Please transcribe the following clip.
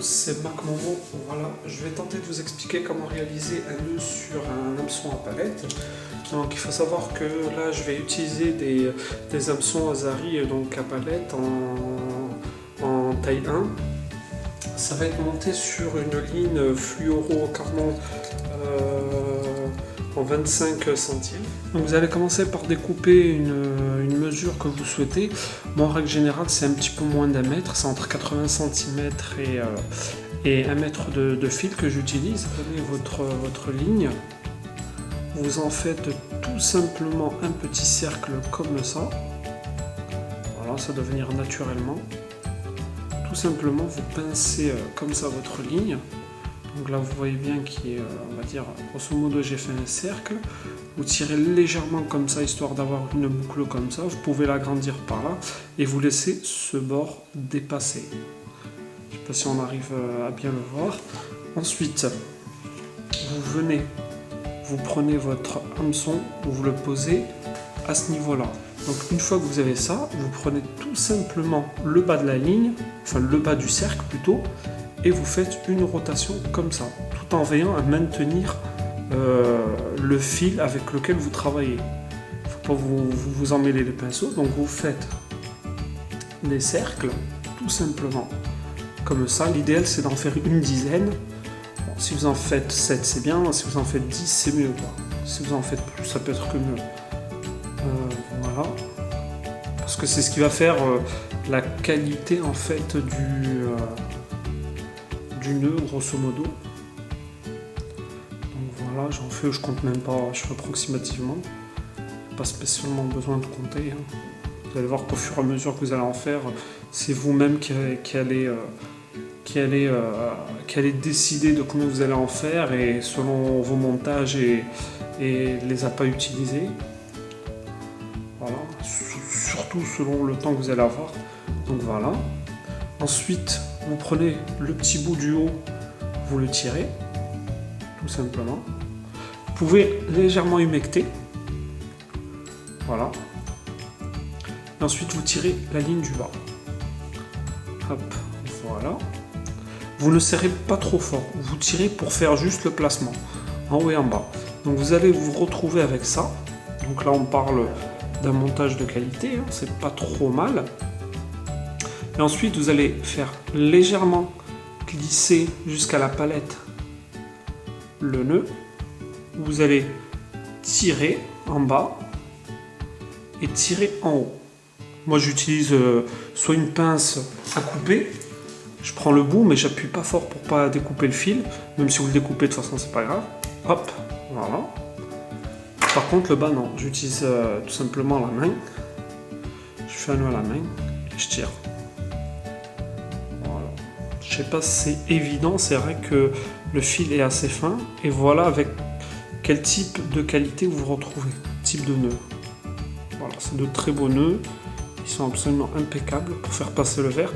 tous, c'est Marc Momo. Voilà, je vais tenter de vous expliquer comment réaliser un nœud sur un hameçon à palette. Donc il faut savoir que là je vais utiliser des hameçons Azari donc à palette en taille 1. Ça va être monté sur une ligne fluoro-carbone en 25 centimes. Donc vous allez commencer par découper une mesure que vous souhaitez. Moi, en règle générale, c'est un petit peu moins d'un mètre, c'est entre 80 cm et 1 mètre de fil que j'utilise. Prenez votre ligne, vous en faites tout simplement un petit cercle comme ça. Voilà, ça doit venir naturellement. Tout simplement, vous pincez comme ça votre ligne. Donc là, vous voyez bien qu'il est, on va dire, grosso modo, j'ai fait un cercle. Vous tirez légèrement comme ça, histoire d'avoir une boucle comme ça. Vous pouvez l'agrandir par là et vous laissez ce bord dépasser. Je ne sais pas si on arrive à bien le voir. Ensuite, vous venez, vous prenez votre hameçon, vous le posez à ce niveau-là. Donc une fois que vous avez ça, vous prenez tout simplement le bas de la ligne, enfin le bas du cercle plutôt, et vous faites une rotation comme ça, tout en veillant à maintenir le fil avec lequel vous travaillez. Il ne faut pas vous emmêler les pinceaux, donc vous faites des cercles, tout simplement, comme ça. L'idéal c'est d'en faire une dizaine. Bon, si vous en faites 7 c'est bien, si vous en faites 10 c'est mieux, quoi. Si vous en faites plus ça peut être que mieux. Voilà. Parce que c'est ce qui va faire la qualité en fait du nœud grosso modo. Donc voilà, j'en fais, je compte même pas, je fais approximativement, pas spécialement besoin de compter, hein. Vous allez voir qu'au fur et à mesure que vous allez en faire, c'est vous-même qui allez décider de combien vous allez en faire, et selon vos montages et les appâts utilisés. Voilà, surtout selon le temps que vous allez avoir. Donc voilà. Ensuite, vous prenez le petit bout du haut, vous le tirez, tout simplement. Vous pouvez légèrement humecter. Voilà. Et ensuite, vous tirez la ligne du bas. Hop, voilà. Vous ne serrez pas trop fort. Vous tirez pour faire juste le placement, en haut et en bas. Donc vous allez vous retrouver avec ça. Donc là, on parle d'un montage de qualité, hein, c'est pas trop mal. Et ensuite, vous allez faire légèrement glisser jusqu'à la palette le nœud. Vous allez tirer en bas et tirer en haut. Moi, j'utilise soit une pince à couper. Je prends le bout, mais j'appuie pas fort pour pas découper le fil. Même si vous le découpez, de toute façon, c'est pas grave. Hop, voilà. Par contre, le bas, non. J'utilise tout simplement la main. Je fais un nœud à la main et je tire. Voilà. Je sais pas si c'est évident, c'est vrai que le fil est assez fin. Et voilà avec quel type de qualité vous vous retrouvez. Type de nœud. Voilà, c'est de très beaux nœuds. Ils sont absolument impeccables pour faire passer le verre.